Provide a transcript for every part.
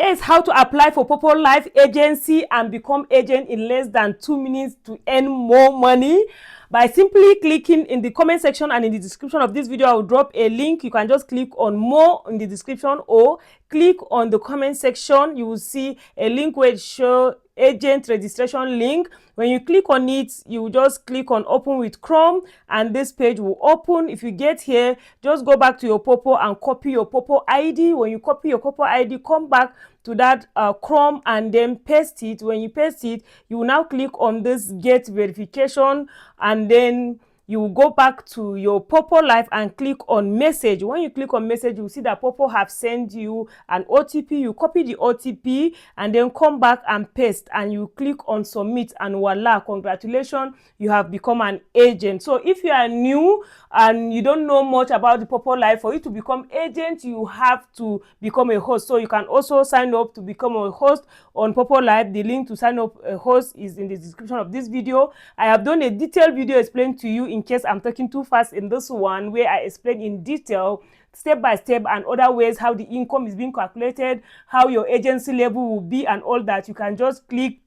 Here is how to apply for Poppolive agency and become agent in less than 2 minutes to earn more money. By simply clicking in the comment section and in the description of this video, I will drop a link. You can just click on more in the description or click on the comment section. You will see a link where it shows agent registration link. When you click on it, you will just click on open with Chrome and this page will open. If you get here, just go back to your Poppo and copy your Poppo ID. When you copy your Poppo ID, come back to that Chrome and then paste it. When you paste it, you will now click on this get verification and then you will go back to your Poppolive and click on message. When you click on message, you will see that Poppo have sent you an OTP. You copy the OTP and then come back and paste and you click on submit and voila, congratulations, you have become an agent. So if you are new and you don't know much about the Poppolive, for you to become agent, you have to become a host. So you can also sign up to become a host on Poppolive. The link to sign up a host is in the description of this video. I have done a detailed video explaining to you in case I'm talking too fast in this one, where I explain in detail step by step and other ways how the income is being calculated, how your agency level will be and all that. You can just click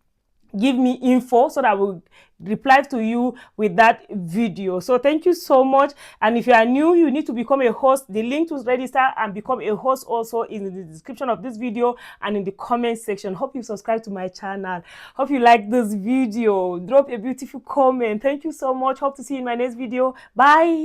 give me info so that I will reply to you with that video. So thank you so much. And if you are new, you need to become a host. The link to register and become a host also is in the description of this video and in the comment section. Hope you subscribe to my channel. Hope you like this video. Drop a beautiful comment. Thank you so much. Hope to see you in my next video. Bye.